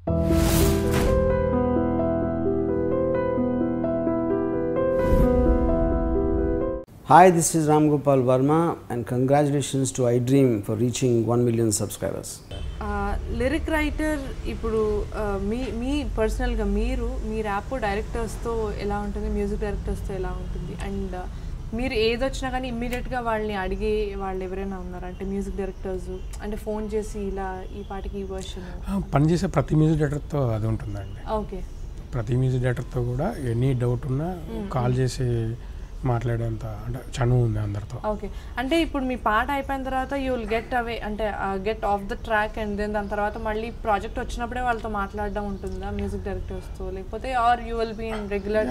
Hi, this is Ram Gopal Verma and congratulations to iDream for reaching 1 million subscribers. Lyric writer ఇప్పుడు మీ పర్సనల్గా మీ rap డైరెక్టర్స్తో ఎలా ఉంటుంది, music డైరెక్టర్స్తో ఎలా ఉంటుంది, అండ్ మీరు ఏదొచ్చినా కానీ ఇమ్మీడియట్గా వాళ్ళని అడిగే వాళ్ళు ఎవరైనా ఉన్నారా? అంటే మ్యూజిక్ డైరెక్టర్స్ అంటే ఫోన్ చేసి ఇలా ఈ పాటకి ఈ వర్షన్ పనిచేసే ప్రతి మ్యూజిక్ డైరెక్టర్తో అది ఉంటుందండి. ఓకే, ప్రతి మ్యూజిక్ డైరెక్టర్తో కూడా ఎనీ డౌట్ ఉన్నా కాల్ చేసి మాట్లాడేంత అంటే చనువు ఉంది అందరితో. ఓకే, అంటే ఇప్పుడు మీ పాట అయిపోయిన తర్వాత యూ విల్ గెట్ అవే అంటే get off the track and then దాని తర్వాత మళ్ళీ ప్రాజెక్ట్ వచ్చినప్పుడే వాళ్ళతో మాట్లాడడం ఉంటుందా మ్యూజిక్ డైరెక్టర్స్తో, లేకపోతే or you will be in regular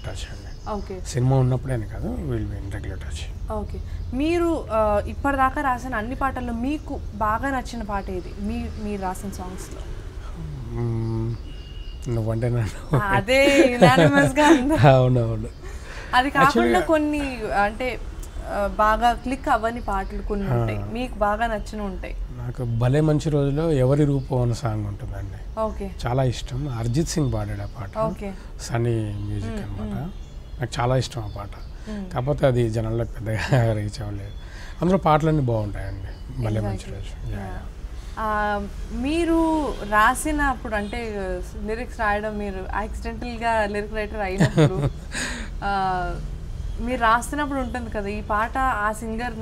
touch అండి. ఓకే, సినిమా ఉన్నప్పుడే కాదు, will be in regular touch. Okay, మీరు ఇప్పటిదాకా రాసిన అన్ని పాటల్లో మీకు బాగా నచ్చిన పాట ఏది మీరు రాసిన సాంగ్స్లో? నువ్వంటే నన్ను అదే యునానిమస్గా అవునవును. అది కాకుండా కొన్ని అంటే బాగా క్లిక్ అవ్వని పాటలు కొన్ని ఉంటాయి, మీకు బాగా నచ్చిన ఉంటాయి. నాకు భలే మంచి రోజులో ఎవరి రూపం అనే సాంగ్ ఉంటుందండి. ఓకే, చాలా ఇష్టం. అరిజిత్ సింగ్ పాడాడు ఆ పాట. ఓకే, సన్నీ మ్యూజిక్ అనమాట. నాకు చాలా ఇష్టం ఆ పాట. కాకపోతే అది జనాలకు పెద్దగా రీచ్ అవ్వలేదు. అందులో పాటలన్నీ బాగుంటాయండి. భలే మంచి రోజు. మీరు రాసినప్పుడు అంటే లిరిక్స్ రాయడం, మీరు యాక్సిడెంటల్గా లిరిక్ రైటర్ అయినప్పుడు మీరు రాస్తున్నప్పుడు ఉంటుంది కదా ఈ పాట ఆ సింగర్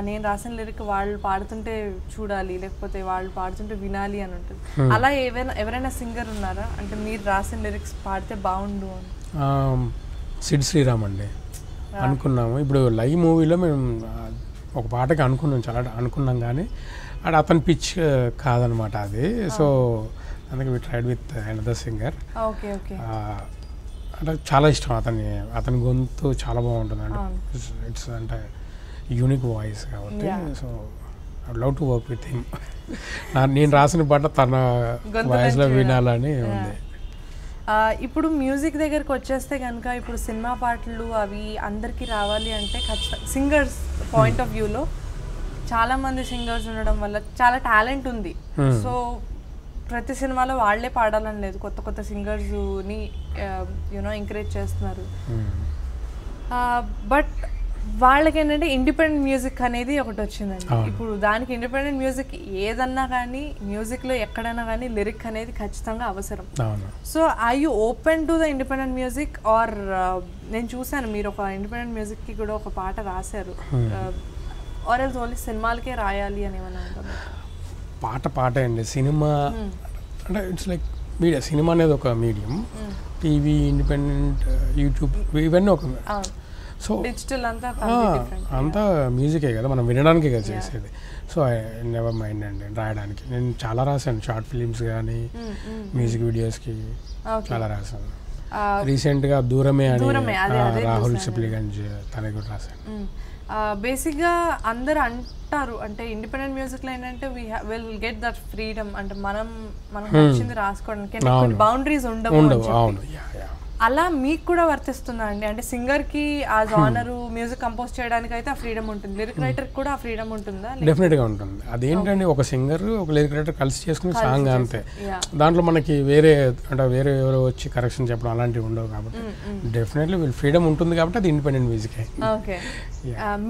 నేను రాసిన లిరిక్ వాళ్ళు పాడుతుంటే చూడాలి, లేకపోతే వాళ్ళు పాడుతుంటే వినాలి అని ఉంటుంది. అలా ఎవరైనా సింగర్ ఉన్నారా అంటే మీరు రాసిన లిరిక్స్ పాడితే బాగుండు అని? సిడ్ శ్రీరామ్ అండి. అనుకున్నాము. ఇప్పుడు లైవ్ మూవీలో మేము ఒక పాటకి చాలా అనుకున్నాం, కానీ అది అతని పిచ్ కాదనమాట అది. సో అందుకే we tried with another singer. Okay, okay, అంటే చాలా ఇష్టం అతని గొంతు చాలా బాగుంటుంది అండి. ఇట్స్ అంటే యూనిక్ వాయిస్ కాబట్టి. So I love to work with him. నేను రాసిన పాట తన వాయిస్లో వినాలని ఉంది. ఇప్పుడు మ్యూజిక్ దగ్గరికి వచ్చేస్తే కనుక ఇప్పుడు సినిమా పాటలు అవి అందరికీ రావాలి అంటే ఖచ్చితంగా సింగర్స్ పాయింట్ ఆఫ్ వ్యూలో చాలామంది సింగర్స్ ఉండడం వల్ల చాలా టాలెంట్ ఉంది. సో ప్రతి సినిమాలో వాళ్ళే పాడాలని లేదు, కొత్త కొత్త సింగర్స్ని ఎంకరేజ్ చేస్తున్నారు. బట్ వాళ్ళకి ఏంటంటే ఇండిపెండెంట్ మ్యూజిక్ అనేది ఒకటి వచ్చిందండి. ఇప్పుడు దానికి ఇండిపెండెంట్ మ్యూజిక్ ఏదన్నా కానీ మ్యూజిక్లో ఎక్కడైనా కానీ లిరిక్ అనేది ఖచ్చితంగా అవసరం. So I you open to the independent music or నేను చూసాను మీరు ఒక ఇండిపెండెంట్ మ్యూజిక్కి కూడా ఒక పాట రాశారు, ఆర్ ఎల్స్ ఓన్లీ సినిమాలకే రాయాలి అని ఏమన్నా ఉంటుంది? పాట అండి. సినిమా అంటే ఇట్స్ లైక్ మీడియా. సినిమా అనేది ఒక మీడియం, టీవీ, ఇండిపెండెంట్, యూట్యూబ్ ఇవన్నీ ఒక. సో డిజిటల్ అంతా మ్యూజికే కదా, మనం వినడానికే కదా చేసేది. సో ఐ నెవర్ మైండ్ అండి రాయడానికి. నేను చాలా రాశాను, షార్ట్ ఫిలిమ్స్ కానీ మ్యూజిక్ వీడియోస్కి చాలా రాశాను. రీసెంట్గా దూరమే అని రాహుల్ సిప్లిగంజ్ తనకి కూడా రాశాను. బేసిక్గా అందరు అంటారు అంటే ఇండిపెండెంట్ మ్యూజిక్లో ఏంటంటే విల్ గెట్ దట్ ఫ్రీడమ్, అంటే మనం నచ్చింది రాసుకోవడానికి బౌండరీస్ ఉండవు. అలా మీకు కూడా వర్తిస్తుందా అండి? అంటే సింగర్కి ఆ జానరు మ్యూజిక్ కంపోజ్ చేయడానికి అయితే ఆ ఫ్రీడమ్ ఉంటుంది, లిరిక్ రైటర్కి కూడా ఆ ఫ్రీడమ్ ఉంటుందా? డెఫినెట్గా ఉంటుంది. అదేంటంటే ఒక సింగర్ ఒక లిరిక్ రైటర్ కలిసి చేసుకునే సాంగ్ అంతే. దాంట్లో మనకి వేరే ఎవరో వచ్చి కరెక్షన్ చెప్పడం అలాంటివి ఉండవు కాబట్టి డెఫినెట్లీ వీళ్ళు ఫ్రీడమ్ ఉంటుంది కాబట్టి అది ఇండిపెండెంట్ మ్యూజికే. ఓకే,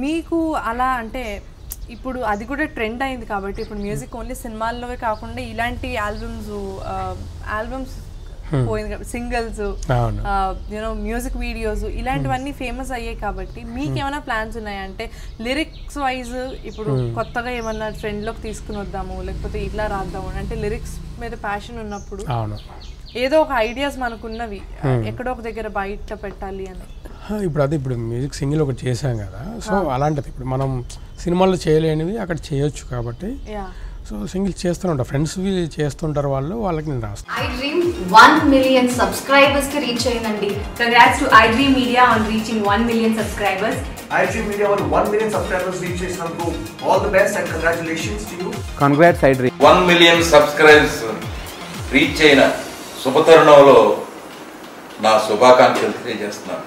మీకు అలా అంటే ఇప్పుడు అది కూడా ట్రెండ్ అయింది కాబట్టి ఇప్పుడు మ్యూజిక్ ఓన్లీ సినిమాల్లోవే కాకుండా ఇలాంటి ఆల్బమ్స్ పోయింది, సింగిల్స్, మ్యూజిక్ వీడియోస్ ఇలాంటివన్నీ ఫేమస్ అయ్యాయి కాబట్టి మీకు ఏమైనా ప్లాన్స్ ఉన్నాయా? అంటే లిరిక్స్ వైజ్ ఇప్పుడు కొత్తగా ఏమన్నా ట్రెండ్లోకి తీసుకుని వద్దాము, లేకపోతే ఇట్లా రాద్దాము అంటే లిరిక్స్ మీద ప్యాషన్ ఉన్నప్పుడు ఏదో ఒక ఐడియాస్ మనకున్నవి ఎక్కడో ఒక దగ్గర బయట పెట్టాలి అని. ఇప్పుడు మ్యూజిక్ సింగిల్ ఒకటి చేసాం కదా, సో అలాంటిది ఇప్పుడు మనం సినిమాల్లో చేయలేనివి అక్కడ చేయొచ్చు కాబట్టి సో సింగిల్ చేస్తూనే ఫ్రెండ్స్ చేస్తుంటారు వాళ్ళకి నేను రాస్తాను. iDream 1 million subscribers కి రీచ్ అయ్యిందండి. Congrats to iDream Media on reaching 1 million subscribers. iDream Media on 1 million subscribers reach చేసినందుకు all the best and congratulations to you. Congrats iDream. 1 million subscribers reach అయిన శుభతరుణంలో నా శుభాకాంక్షలు తెలియజేస్తున్నాను.